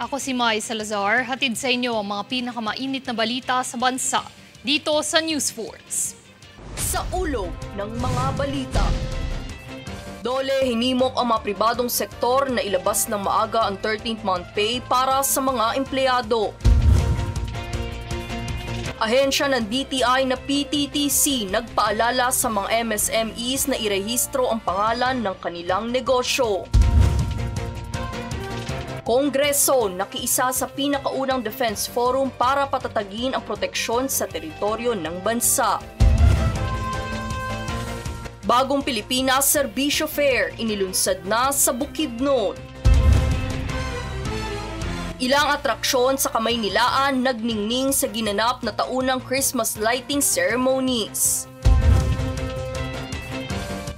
Ako si Mai Salazar, hatid sa inyo ang mga pinakamainit na balita sa bansa dito sa News Force. Sa ulo ng mga balita. Dole hinimok ang mga pribadong sektor na ilabas ng maaga ang 13th month pay para sa mga empleyado. Ahensya ng DTI na PTTC nagpaalala sa mga MSMEs na irehistro ang pangalan ng kanilang negosyo. Kongreso nakiisa sa pinakaunang Defense Forum para patatagin ang proteksyon sa teritoryo ng bansa. Bagong Pilipinas Serbisyo Fair inilunsad na sa Bukidnon. Ilang atraksyon sa Kamaynilaan nagningning sa ginanap na taunang Christmas lighting ceremonies.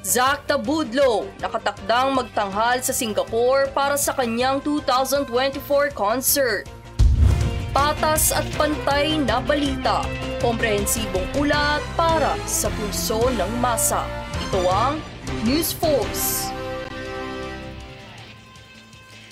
Zach Tabudlo nakatakdang magtanghal sa Singapore para sa kanyang 2024 concert. Patas at pantay na balita, komprehensibong ulat para sa pulso ng masa. Ito ang News Force.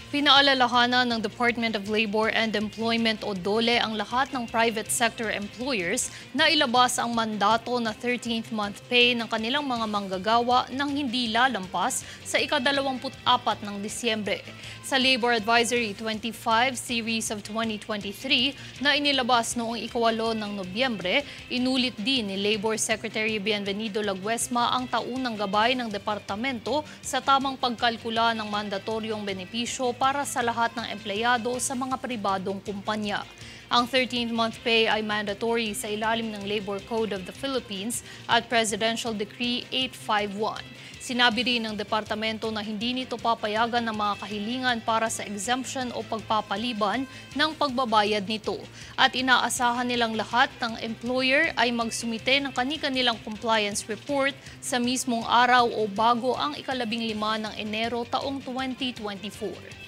Pinaalalahanan ng Department of Labor and Employment o DOLE ang lahat ng private sector employers na ilabas ang mandato na 13th month pay ng kanilang mga manggagawa nang hindi lalampas sa ika-24 ng Disyembre. Sa Labor Advisory 25 Series of 2023 na inilabas noong ika-8 ng Nobyembre, inulit din ni Labor Secretary Bienvenido Laguesma ang taunang gabay ng departamento sa tamang pagkalkula ng mandatoryong benepisyo para sa lahat ng empleyado sa mga pribadong kumpanya. Ang 13th month pay ay mandatory sa ilalim ng Labor Code of the Philippines at Presidential Decree 851. Sinabi rin ng departamento na hindi nito papayagan ng mga kahilingan para sa exemption o pagpapaliban ng pagbabayad nito. At inaasahan nilang lahat ng employer ay magsumite ng kani-kanilang compliance report sa mismong araw o bago ang ika-15 ng Enero taong 2024.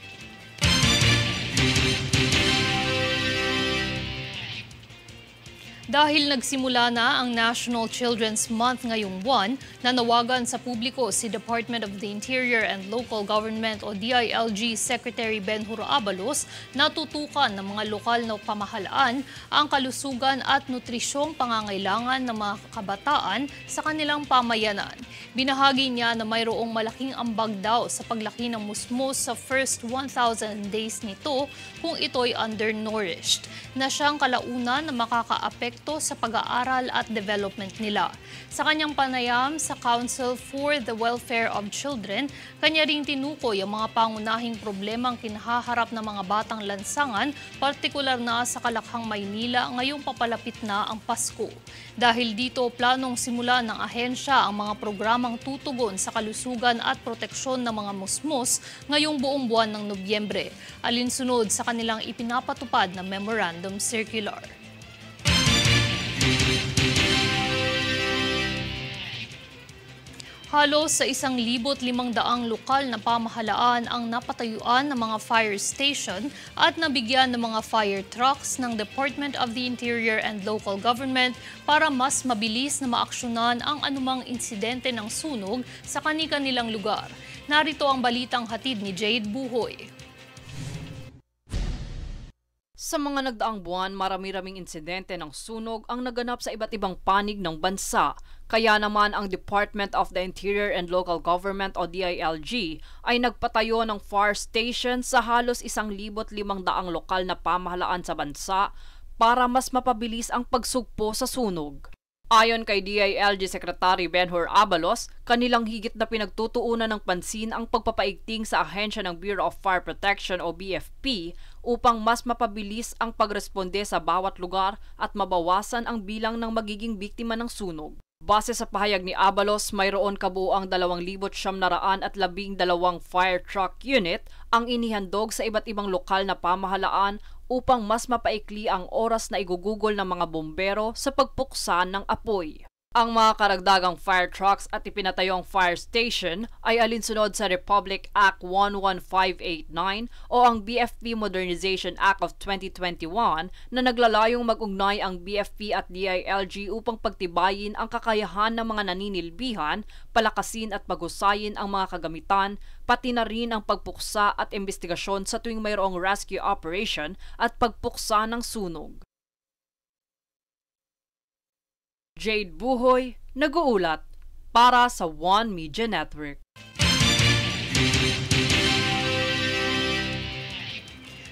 Dahil nagsimula na ang National Children's Month ngayong buwan, nanawagan sa publiko si Department of the Interior and Local Government o DILG Secretary Benhur Abalos na tutukan ng mga lokal na pamahalaan ang kalusugan at nutrisyong pangangailangan ng mga kabataan sa kanilang pamayanan. Binahagi niya na mayroong malaking ambag daw sa paglaki ng musmos sa first 1,000 days nito kung ito'y undernourished, na siyang kalaunan na makakaapekto sa pag-aaral at development nila. Sa kanyang panayam sa Council for the Welfare of Children, kanya ring tinukoy ang mga pangunahing problemang kinahaharap ng mga batang lansangan, partikular na sa Kalakhang, Maynila ngayong papalapit na ang Pasko. Dahil dito, planong simulan ng ahensya ang mga programang tutugon sa kalusugan at proteksyon ng mga musmos ngayong buong buwan ng Nobyembre, alinsunod sa kanilang ipinapatupad na Memorandum Circular. Halos sa 1,500 lokal na pamahalaan ang napatayuan ng mga fire station at nabigyan ng mga fire trucks ng Department of the Interior and Local Government para mas mabilis na maaksyonan ang anumang insidente ng sunog sa kani-kanilang lugar. Narito ang balitang hatid ni Jade Buhoy. Sa mga nagdaang buwan, marami-raming insidente ng sunog ang naganap sa iba't ibang panig ng bansa. Kaya naman ang Department of the Interior and Local Government o DILG ay nagpatayo ng fire station sa halos 1,500 lokal na pamahalaan sa bansa para mas mapabilis ang pagsugpo sa sunog. Ayon kay DILG Secretary Benhur Abalos, kanilang higit na pinagtutuunan ng pansin ang pagpapaigting sa ahensya ng Bureau of Fire Protection o BFP upang mas mapabilis ang pagresponde sa bawat lugar at mabawasan ang bilang ng magiging biktima ng sunog. Base sa pahayag ni Abalos, mayroon kabuuang 2,912 fire truck unit ang inihandog sa iba't ibang lokal na pamahalaan upang mas mapaikli ang oras na igugugol ng mga bombero sa pagpuksa ng apoy. Ang mga karagdagang fire trucks at ipinatayong fire station ay alinsunod sa Republic Act 11589 o ang BFP Modernization Act of 2021 na naglalayong mag-ugnay ang BFP at DILG upang pagtibayin ang kakayahan ng mga naninilbihan, palakasin at paghusayin ang mga kagamitan, pati na rin ang pagpuksa at investigasyon sa tuwing mayroong rescue operation at pagpuksa ng sunog. Jade Buhoy, nag-uulat para sa One Media Network.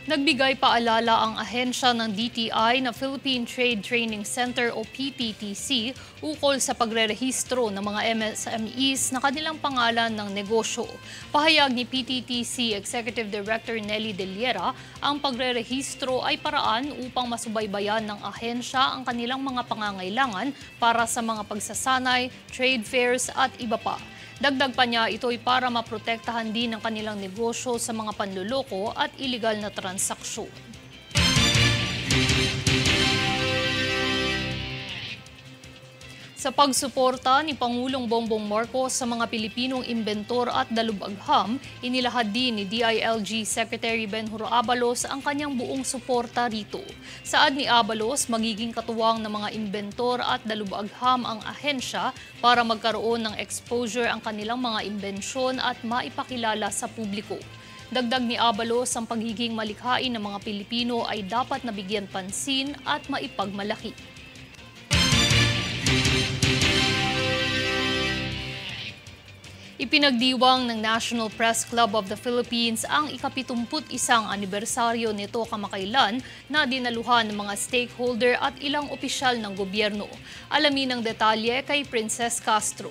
Nagbigay paalala ang ahensya ng DTI na Philippine Trade Training Center o PTTC ukol sa pagrerehistro ng mga MSMEs na kanilang pangalan ng negosyo. Pahayag ni PTTC Executive Director Nelly De Liera, ang pagrerehistro ay paraan upang masubaybayan ng ahensya ang kanilang mga pangangailangan para sa mga pagsasanay, trade fairs at iba pa. Dagdag pa niya, ito'y para maprotektahan din ang kanilang negosyo sa mga panluloko at iligal na transaksyon. Sa pagsuporta ni Pangulong Bongbong Marcos sa mga Pilipinong imbentor at dalubagham, inilahad din ni DILG Secretary Benhur Abalos ang kanyang buong suporta rito. Saad ni Abalos, magiging katuwang ng mga imbentor at dalubagham ang ahensya para magkaroon ng exposure ang kanilang mga imbensyon at maipakilala sa publiko. Dagdag ni Abalos, ang pagiging malikhain ng mga Pilipino ay dapat nabigyan pansin at maipagmalaki. Ipinagdiwang ng National Press Club of the Philippines ang ika-71 anibersaryo nito kamakailan na dinaluhan ng mga stakeholder at ilang opisyal ng gobyerno. Alamin ang detalye kay Princess Castro.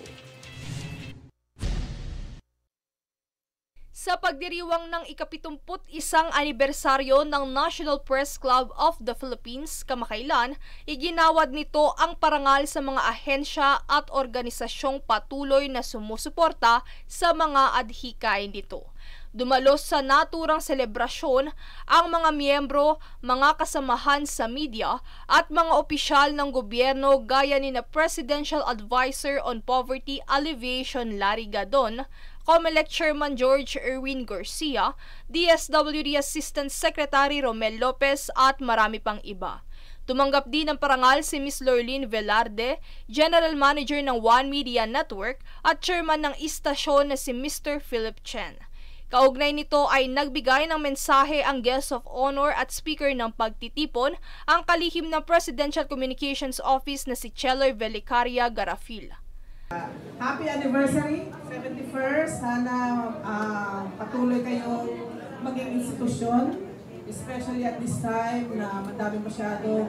Sa pagdiriwang ng ika-71 anibersaryo ng National Press Club of the Philippines kamakailan, iginawad nito ang parangal sa mga ahensya at organisasyong patuloy na sumusuporta sa mga adhikain nito. Dumalos sa naturang selebrasyon ang mga miyembro, mga kasamahan sa media at mga opisyal ng gobyerno gaya ni na Presidential Advisor on Poverty Alleviation Larry Gadon, COMELEC Chairman George Erwin Garcia, DSWD Assistant Secretary Romel Lopez at marami pang iba. Tumanggap din ng parangal si Ms. Lorlene Velarde, General Manager ng One Media Network at Chairman ng istasyon na si Mr. Philip Chen. Kaugnay nito ay nagbigay ng mensahe ang Guest of Honor at Speaker ng pagtitipon, ang kalihim ng Presidential Communications Office na si Cheller Velicaria Garafil. Happy anniversary, 71st. Sana patuloy kayong maging institusyon, especially at this time na madami masyadong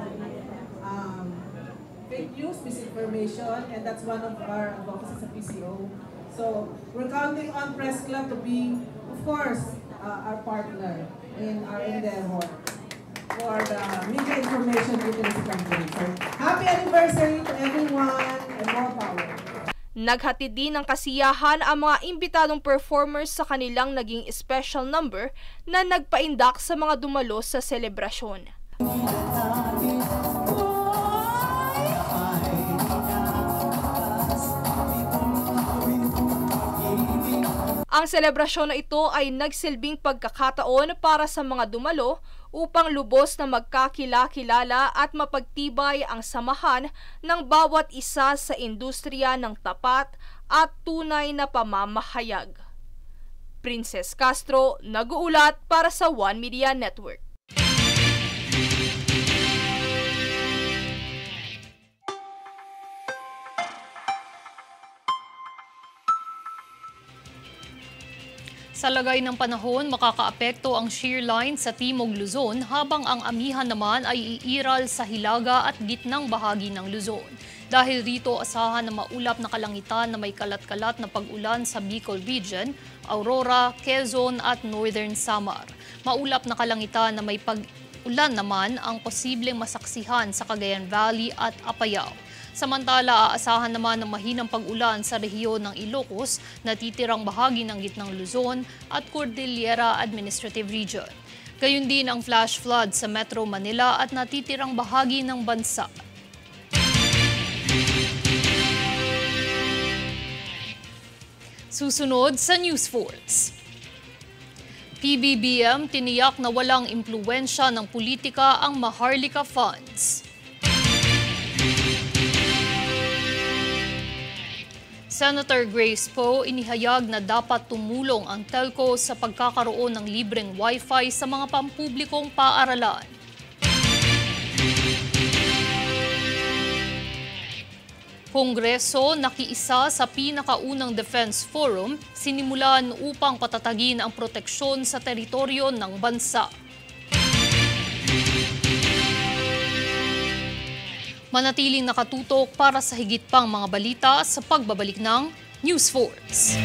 fake news, misinformation, and that's one of our advocacies sa PCO. So we're counting on Press Club to be, of course, our partner in our endeavor for the media information literacy campaign. So happy anniversary to everyone and more power. Naghatid din ng kasiyahan ang mga imbitadong performers sa kanilang naging special number na nagpaindak sa mga dumalo sa selebrasyon. Ang selebrasyon na ito ay nagsilbing pagkakataon para sa mga dumalo upang lubos na magkakilala at mapagtibay ang samahan ng bawat isa sa industriya ng tapat at tunay na pamamahayag. Princess Castro, nag-uulat para sa One Media Network. Sa lagay ng panahon, makakaapekto ang shear line sa Timog Luzon habang ang amihan naman ay iiral sa hilaga at gitnang bahagi ng Luzon. Dahil rito, asahan na maulap na kalangitan na may kalat-kalat na pag-ulan sa Bicol Region, Aurora, Quezon at Northern Samar. Maulap na kalangitan na may pag-ulan naman ang posibleng masaksihan sa Cagayan Valley at Apayao. Samantala, aasahan naman ng mahinang pag-ulan sa rehiyon ng Ilocos, natitirang bahagi ng gitnang Luzon at Cordillera Administrative Region. Gayun din ang flash flood sa Metro Manila at natitirang bahagi ng bansa. Susunod sa News Force. PBBM tiniyak na walang impluwensya ng politika ang Maharlika Funds. Senator Grace Poe inihayag na dapat tumulong ang telco sa pagkakaroon ng libreng Wi-Fi sa mga pampublikong paaralan. Kongreso nakiisa sa pinakaunang Defense Forum sinimulan upang patatagin ang proteksyon sa teritoryo ng bansa. Manatiling nakatutok para sa higit pang mga balita sa pagbabalik ng News Force.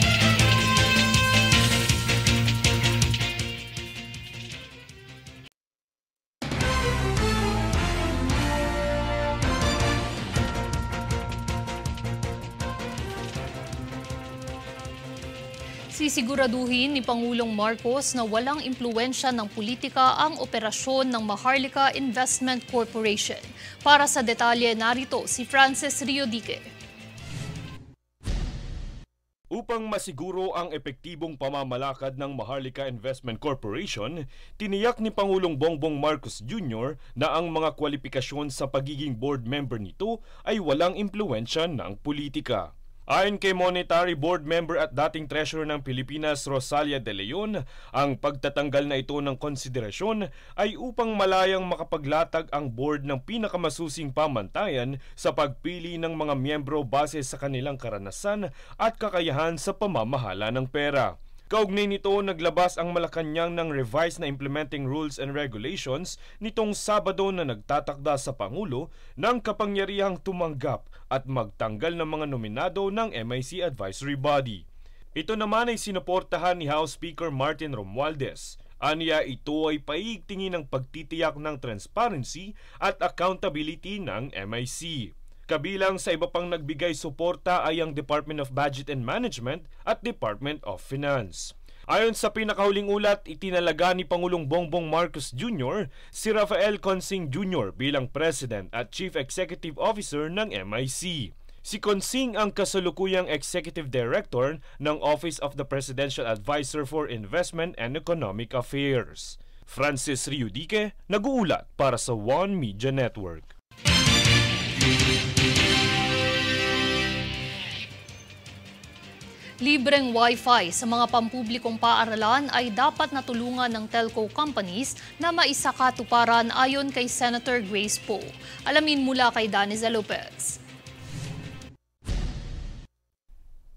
Sisiguraduhin ni Pangulong Marcos na walang impluwensya ng politika ang operasyon ng Maharlika Investment Corporation. Para sa detalye, narito si Francis Riodique. Upang masiguro ang epektibong pamamalakad ng Maharlika Investment Corporation, tiniyak ni Pangulong Bongbong Marcos Jr. na ang mga kwalifikasyon sa pagiging board member nito ay walang impluwensya ng politika. Ayon kay Monetary Board Member at dating Treasurer ng Pilipinas, Rosalia De Leon, ang pagtatanggal na ito ng konsiderasyon ay upang malayang makapaglatag ang board ng pinakamasusing pamantayan sa pagpili ng mga miyembro base sa kanilang karanasan at kakayahan sa pamamahala ng pera. Kaugnay nito, naglabas ang Malacanang ng revised na Implementing Rules and Regulations nitong Sabado na nagtatakda sa Pangulo ng kapangyarihang tumanggap at magtanggal ng mga nominado ng MIC Advisory Body. Ito naman ay sinuportahan ni House Speaker Martin Romualdez. Aniya, ito ay paigtingin ng pagtitiyak ng transparency at accountability ng MIC. Kabilang sa iba pang nagbigay suporta ay ang Department of Budget and Management at Department of Finance. Ayon sa pinakahuling ulat, itinalaga ni Pangulong Bongbong Marcos Jr. si Rafael Consing Jr. bilang President at Chief Executive Officer ng MIC. Si Consing ang kasalukuyang Executive Director ng Office of the Presidential Advisor for Investment and Economic Affairs. Francis Riodique, nag-uulat para sa One Media Network. Libreng Wi-Fi sa mga pampublikong paaralan ay dapat natulungan ng telco companies na maisakatuparan ayon kay Senator Grace Poe. Alamin mula kay Daniza Lopez.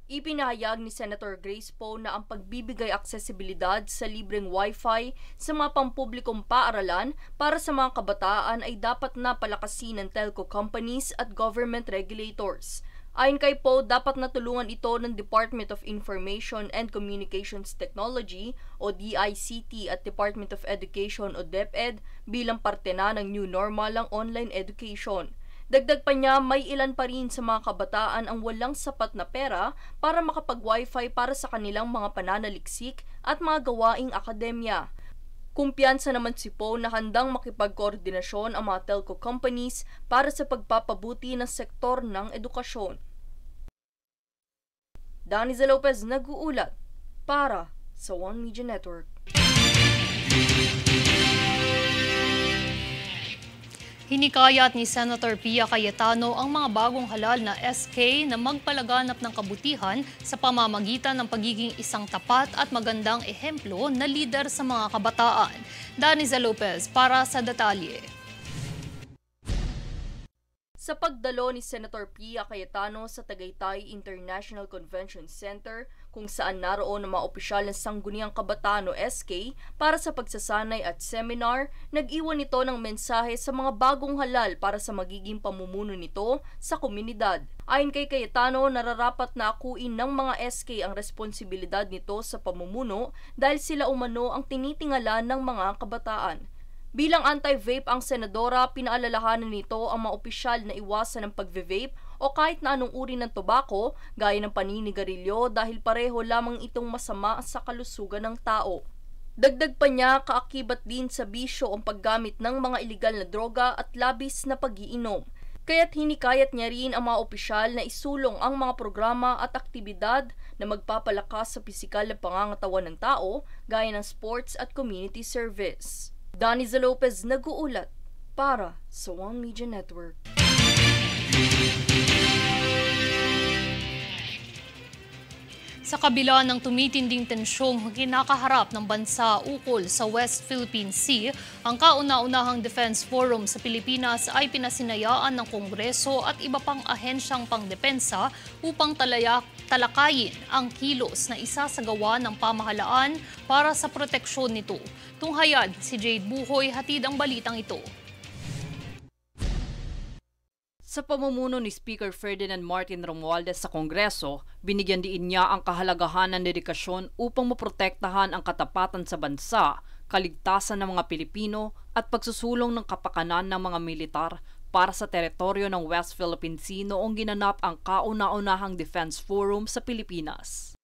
Ipinahayag ni Senator Grace Poe na ang pagbibigay aksesibilidad sa libreng Wi-Fi sa mga pampublikong paaralan para sa mga kabataan ay dapat na palakasin ng telco companies at government regulators. Ayon kay Poe, dapat natulungan ito ng Department of Information and Communications Technology o DICT at Department of Education o DepEd bilang parte na ng new normal ng online education. Dagdag pa niya, may ilan pa rin sa mga kabataan ang walang sapat na pera para makapag-Wi-Fi para sa kanilang mga pananaliksik at mga gawaing akademya. Kumpiyansa naman si Poe na handang makipagkoordinasyon ang mga telco companies para sa pagpapabuti ng sektor ng edukasyon. Daniza Lopez, nag-uulat para sa One Media Network. Hinikayat ni Senator Pia Cayetano ang mga bagong halal na SK na magpalaganap ng kabutihan sa pamamagitan ng pagiging isang tapat at magandang ehemplo na lider sa mga kabataan. Daniza Lopez para sa detalye. Sa pagdalo ni Senator Pia Cayetano sa Tagaytay International Convention Center, kung saan naroon ang mga opisyal ng Sangguniang Kabataan o SK para sa pagsasanay at seminar, nag-iwan ito ng mensahe sa mga bagong halal para sa magiging pamumuno nito sa komunidad. Ayon kay Cayetano, nararapat na akuin ng mga SK ang responsibilidad nito sa pamumuno dahil sila umano ang tinitingala ng mga kabataan. Bilang anti-vape ang senadora, pinaalalahanan nito ang mga opisyal na iwasan ng pagve-vape o kahit na anong uri ng tobako gaya ng paninigarilyo dahil pareho lamang itong masama sa kalusugan ng tao. Dagdag pa niya, kaakibat din sa bisyo ang paggamit ng mga ilegal na droga at labis na pag-iinom. Kaya't hinikayat niya rin ang mga opisyal na isulong ang mga programa at aktibidad na magpapalakas sa pisikal na pangangatawan ng tao gaya ng sports at community service. Daniza Lopez nag-uulat para sa One Media Network. Sa kabila ng tumitinding tensyong kinakaharap ng bansa ukol sa West Philippine Sea, ang kauna-unahang Defense Forum sa Pilipinas ay pinasinayaan ng Kongreso at iba pang ahensyang pangdepensa upang talakayin ang kilos na isasagawa ng pamahalaan para sa proteksyon nito. Tunghayad si Jade Buhoy, hatid ang balitang ito. Sa pamumuno ni Speaker Ferdinand Martin Romualdez sa Kongreso, binigyan diin niya ang kahalagahan ng dedikasyon upang maprotektahan ang katapatan sa bansa, kaligtasan ng mga Pilipino at pagsusulong ng kapakanan ng mga militar para sa teritoryo ng West Philippine Sea noong ginanap ang kauna-unahang Defense Forum sa Pilipinas.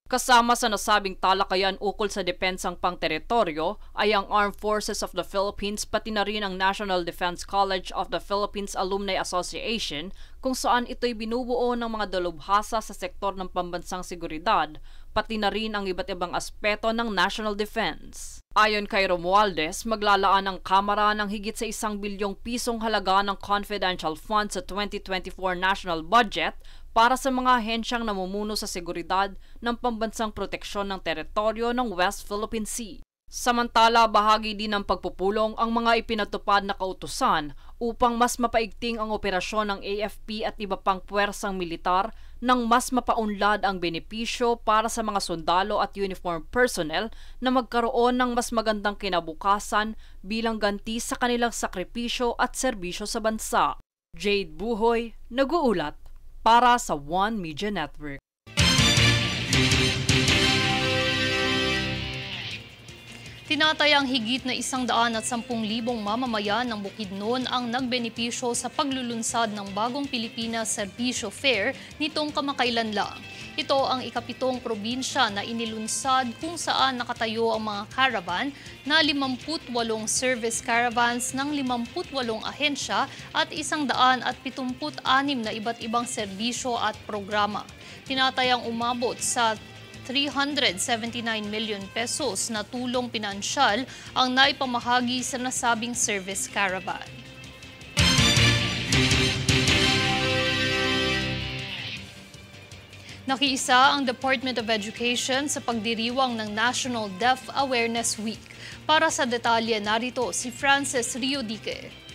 Kasama sa nasabing talakayan ukol sa depensang pang-teritoryo ay ang Armed Forces of the Philippines pati na rin ang National Defense College of the Philippines Alumni Association kung saan ito'y binubuo ng mga dalubhasa sa sektor ng pambansang seguridad pati na rin ang iba't ibang aspeto ng national defense. Ayon kay Romualdez, maglalaan ang Kamara ng higit sa 1 bilyong pisong halaga ng confidential funds sa 2024 national budget para sa mga ahensyang namumuno sa seguridad ng pambansang proteksyon ng teritoryo ng West Philippine Sea. Samantala, bahagi din ng pagpupulong ang mga ipinatupad na kautusan upang mas mapaigting ang operasyon ng AFP at iba pang puwersang militar nang mas mapaunlad ang benepisyo para sa mga sundalo at uniform personnel na magkaroon ng mas magandang kinabukasan bilang ganti sa kanilang sakripisyo at serbisyo sa bansa. Jade Buhoy, nag-uulat para sa One Media Network. Tinatayang higit na 110,000 mamamayan ng Bukidnon ang nagbenepisyo sa paglulunsad ng bagong Pilipinas Serbisyo Fair nitong kamakailan lang. Ito ang ikapitong probinsya na inilunsad kung saan nakatayo ang mga caravan na 58 service caravans ng 58 ahensya at 176 na iba't ibang serbisyo at programa. Tinatayang umabot sa 379 million pesos na tulong pinansyal ang naipamahagi sa nasabing service caravan. Nakiisa ang Department of Education sa pagdiriwang ng National Deaf Awareness Week. Para sa detalye, narito si Francis Riodique.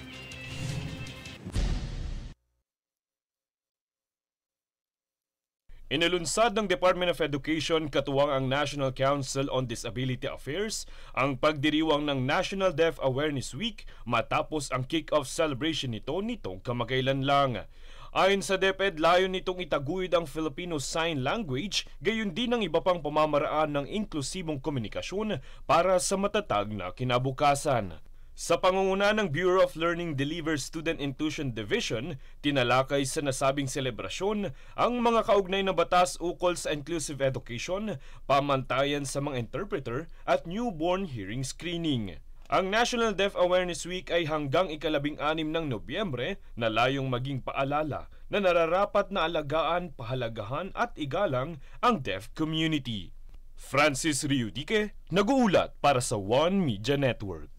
Inilunsad ng Department of Education katuwang ang National Council on Disability Affairs ang pagdiriwang ng National Deaf Awareness Week matapos ang kick-off celebration nitong kamakailan lang. Ayon sa DepEd, layon nitong itaguyod ang Filipino Sign Language, gayon din ang iba pang pamamaraan ng inklusibong komunikasyon para sa matatag na kinabukasan. Sa pangunguna ng Bureau of Learning Deliver Student Inclusion Division, tinalakay sa nasabing selebrasyon ang mga kaugnay na batas ukol sa inclusive education, pamantayan sa mga interpreter at newborn hearing screening. Ang National Deaf Awareness Week ay hanggang 16 ng Nobyembre na layong maging paalala na nararapat na alagaan, pahalagahan at igalang ang deaf community. Francis Riodique, nag-uulat para sa One Media Network.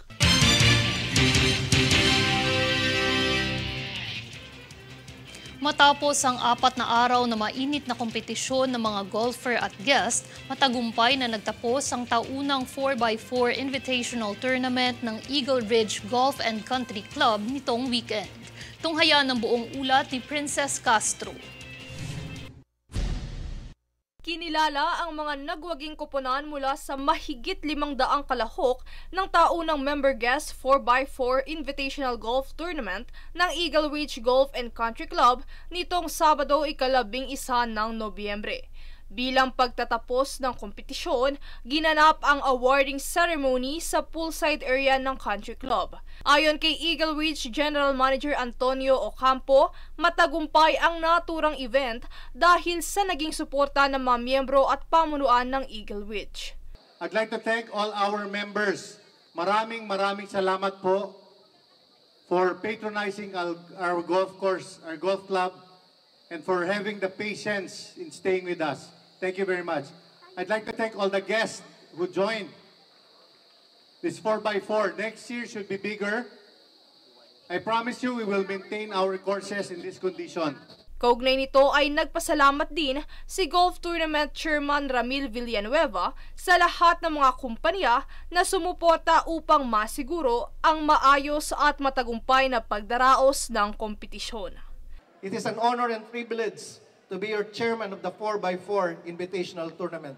Matapos ang 4 na araw na mainit na kompetisyon ng mga golfer at guest, matagumpay na nagtapos ang taunang 4x4 Invitational Tournament ng Eagle Ridge Golf and Country Club nitong weekend. Tunghaya ng buong ulat ni Princess Castro. Kinilala ang mga nagwaging koponan mula sa mahigit 500 kalahok ng taunang member guest 4x4 Invitational Golf Tournament ng Eagle Ridge Golf and Country Club nitong Sabado 11 ng Nobyembre. Bilang pagtatapos ng kompetisyon, ginanap ang awarding ceremony sa poolside area ng Country Club. Ayon kay Eagle Ridge General Manager Antonio Ocampo, matagumpay ang naturang event dahil sa naging suporta ng mga miyembro at pamunuan ng Eagle Ridge. I'd like to thank all our members. Maraming salamat po for patronizing our golf course, our golf club, and for having the patience in staying with us. Thank you very much. I'd like to thank all the guests who joined this 4x4. Next year should be bigger. I promise you we will maintain our courses in this condition. Kaugnay nito ay nagpasalamat din si Golf Tournament Chairman Ramil Villanueva sa lahat ng mga kumpanya na sumuporta upang masiguro ang maayos at matagumpay na pagdaraos ng kompetisyon. It is an honor and privilege to be your chairman of the 4x4 Invitational Tournament.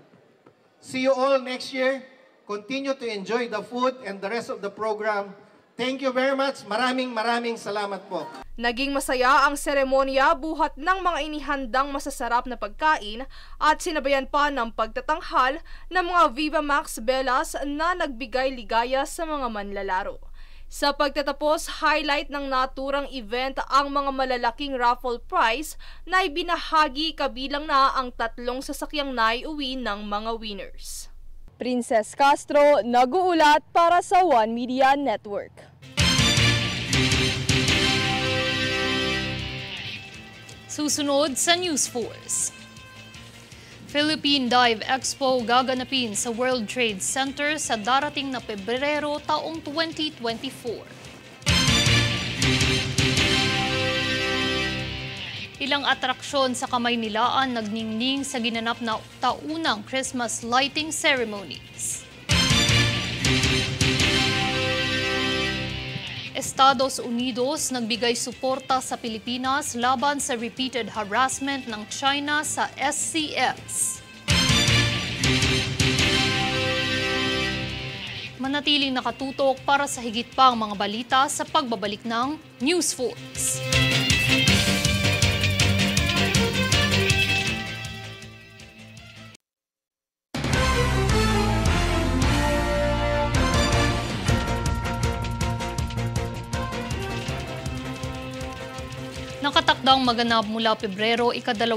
See you all next year. Continue to enjoy the food and the rest of the program. Thank you very much. Maraming salamat po. Naging masaya ang seremonya buhat ng mga inihandang masasarap na pagkain at sinabayan pa ng pagtatanghal ng mga Viva Max Bellas na nagbigay ligaya sa mga manlalaro. Sa pagtatapos, highlight ng naturang event ang mga malalaking raffle prize na ibinahagi kabilang na ang 3 sasakyang naiuwi ng mga winners. Princess Castro, nag-uulat para sa One Media Network. Susunod sa News Force. Philippine Dive Expo gaganapin sa World Trade Center sa darating na Pebrero taong 2024. Ilang atraksyon sa Kamaynilaan nagningning sa ginanap na taunang Christmas lighting ceremonies. Estados Unidos nagbigay suporta sa Pilipinas laban sa repeated harassment ng China sa SCX. Manatiling nakatutok para sa higit pang mga balita sa pagbabalik ng News Force. Nakatakdang maganap mula Pebrero 23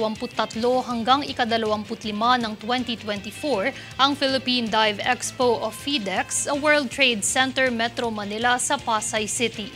hanggang 25 ng 2024 ang Philippine Dive Expo o PHIDEX sa World Trade Center, Metro Manila sa Pasay City.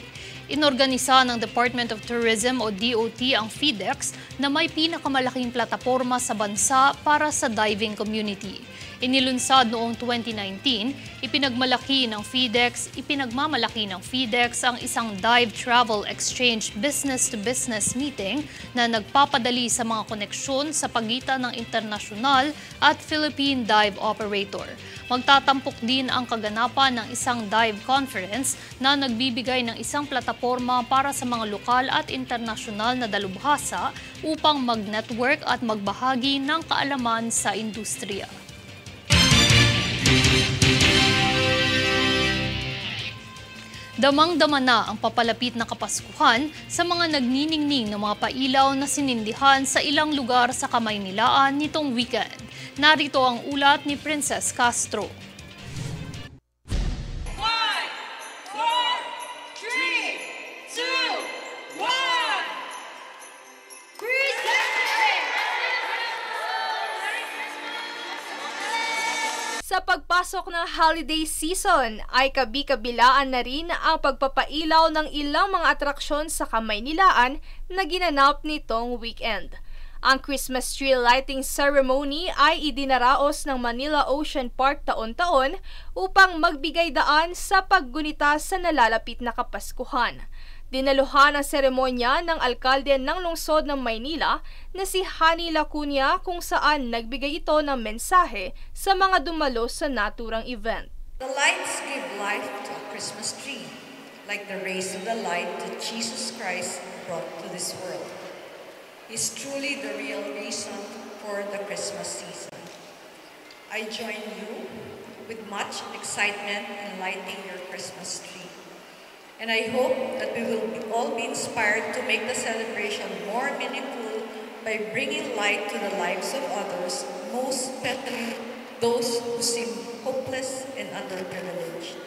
Inorganisa ng Department of Tourism o DOT ang PHIDEX na may pinakamalaking plataporma sa bansa para sa diving community. Inilunsad noong 2019, ipinagmamalaki ng PHIDEX ang isang dive travel exchange business-to-business meeting na nagpapadali sa mga koneksyon sa pagitan ng internasyonal at Philippine dive operator. Magtatampok din ang kaganapan ng isang dive conference na nagbibigay ng isang plataporma para sa mga lokal at internasyonal na dalubhasa upang mag-network at magbahagi ng kaalaman sa industriya. Damang-dama na ang papalapit na Kapaskuhan sa mga nagniningning ng mga pailaw na sinindihan sa ilang lugar sa Kamaynilaan nitong weekend. Narito ang ulat ni Princess Castro. Sa pagpasok ng holiday season ay kabi-kabilaan na rin ang pagpapailaw ng ilang mga atraksyon sa Kamaynilaan na ginanap nitong weekend. Ang Christmas tree lighting ceremony ay idinaraos ng Manila Ocean Park taon-taon upang magbigay daan sa paggunita sa nalalapit na Kapaskuhan. Dinaluhan ang seremonya ng alkalde ng lungsod ng Maynila na si Hani Lacuna kung saan nagbigay ito ng mensahe sa mga dumalo sa naturang event. The lights give life to a Christmas tree, like the rays of the light that Jesus Christ brought to this world. He's truly the real reason for the Christmas season. I join you with much excitement in lighting your Christmas tree. And I hope that we will all be inspired to make the celebration more meaningful by bringing light to the lives of others, most especially those who seem hopeless and underprivileged.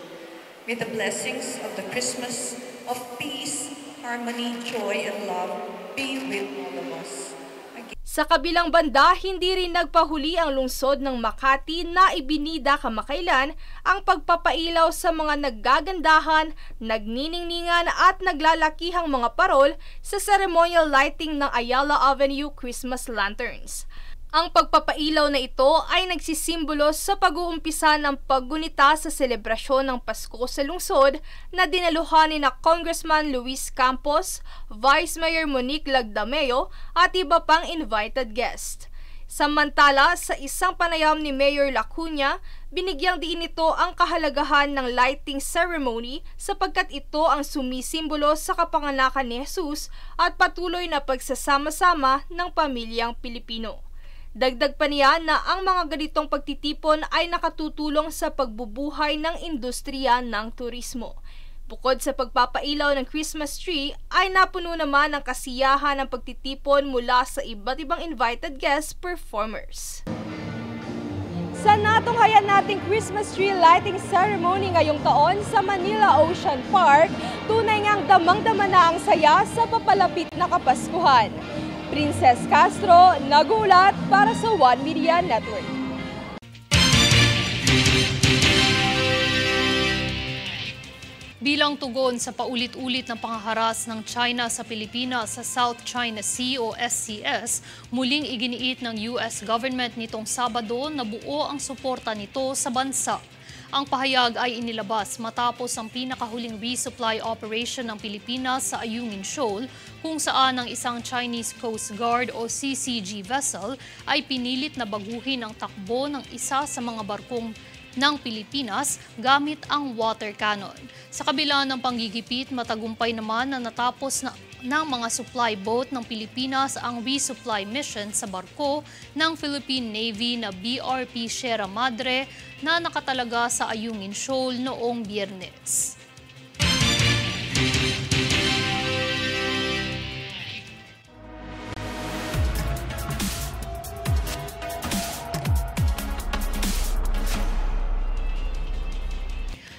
May the blessings of the Christmas of peace, harmony, joy, and love be with all of us. Sa kabilang banda, hindi rin nagpahuli ang lungsod ng Makati na ibinida kamakailan ang pagpapailaw sa mga naggagandahan, nagniningningan at naglalakihang mga parol sa ceremonial lighting ng Ayala Avenue Christmas lanterns. Ang pagpapailaw na ito ay nagsisimbolo sa pag-uumpisa ng paggunita sa selebrasyon ng Pasko sa lungsod na dinaluhan ni Congressman Luis Campos, Vice Mayor Monique Lagdameo at iba pang invited guest. Samantala, sa isang panayam ni Mayor Lacuna, binigyang diin ito ang kahalagahan ng lighting ceremony sapagkat ito ang sumisimbolo sa kapanganakan ni Jesus at patuloy na pagsasama-sama ng pamilyang Pilipino. Dagdag pa niya na ang mga ganitong pagtitipon ay nakatutulong sa pagbubuhay ng industriya ng turismo. Bukod sa pagpapailaw ng Christmas tree, ay napuno naman ang kasiyahan ng pagtitipon mula sa iba't ibang invited guest performers. Sa natunghayan nating Christmas tree lighting ceremony ngayong taon sa Manila Ocean Park, tunay ngang damang-dama na ang saya sa papalapit na Kapaskuhan. Princess Castro, nag-uulat para sa One Media Network. Bilang tugon sa paulit-ulit na panghaharas ng China sa Pilipinas sa South China Sea o SCS, muling iginiit ng US government nitong Sabado na buo ang suporta nito sa bansa. Ang pahayag ay inilabas matapos ang pinakahuling resupply operation ng Pilipinas sa Ayungin Shoal, kung saan ang isang Chinese Coast Guard o CCG vessel ay pinilit na baguhin ang takbo ng isa sa mga barkong ng Pilipinas gamit ang water cannon. Sa kabila ng panggigipit, matagumpay naman na natapos ng mga supply boat ng Pilipinas ang resupply mission sa barko ng Philippine Navy na BRP Sierra Madre na nakatalaga sa Ayungin Shoal noong Biyernes.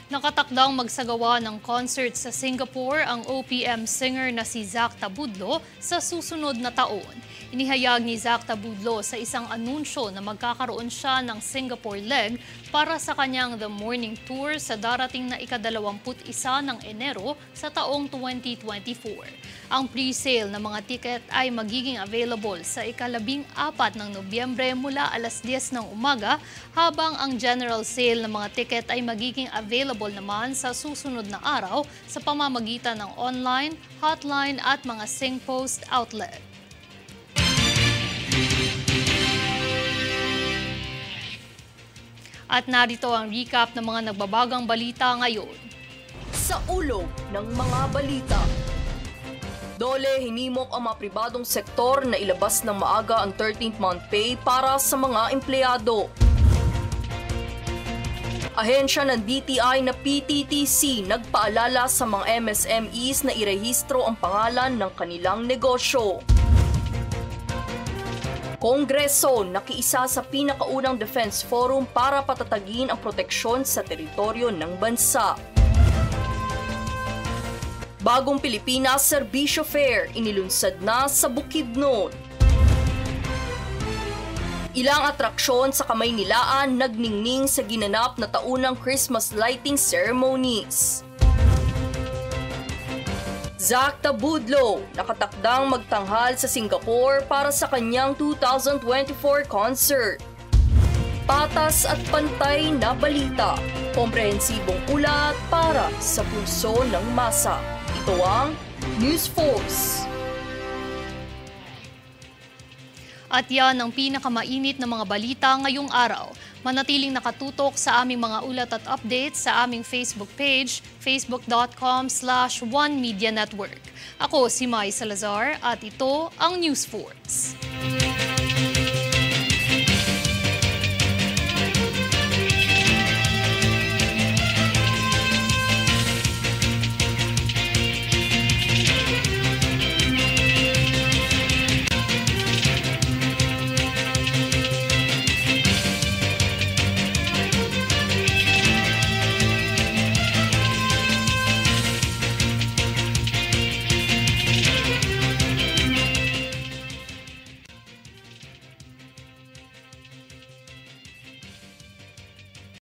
Nakatakdang magsagawa ng concert sa Singapore ang OPM singer na si Zac Tabudlo sa susunod na taon. Inihayag ni Zac Tabudlo sa isang anunsyo na magkakaroon siya ng Singapore leg para sa kanyang The Morning Tour sa darating na ika-21 ng Enero sa taong 2024. Ang pre-sale ng mga tiket ay magiging available sa ika-14 ng Nobyembre mula alas 10 ng umaga, habang ang general sale ng mga tiket ay magiging available naman sa susunod na araw sa pamamagitan ng online, hotline at mga SingPost outlet. At narito ang recap ng mga nagbabagang balita ngayon. Sa ulo ng mga balita. Dole, hinimok ang mga pribadong sektor na ilabas ng maaga ang 13th month pay para sa mga empleyado. Ahensya ng DTI na PTTC nagpaalala sa mga MSMEs na irehistro ang pangalan ng kanilang negosyo. Kongreso nakiisa sa pinakaunang Defense Forum para patatagin ang proteksyon sa teritoryo ng bansa. Bagong Pilipinas Serbisyo Fair inilunsad na sa Bukidnon. Ilang atraksyon sa Kamaynilaan nagningning sa ginanap na taunang Christmas lighting ceremonies. Zac Tabudlo nakatakdang magtanghal sa Singapore para sa kanyang 2024 concert. Patas at pantay na balita, komprehensibong ulat para sa pulso ng masa. Ito ang News Force. At yan ang pinakamainit na mga balita ngayong araw. Manatiling nakatutok sa aming mga ulat at updates sa aming Facebook page, facebook.com/OneMediaNetwork. Ako si Mai Salazar at ito ang News Force.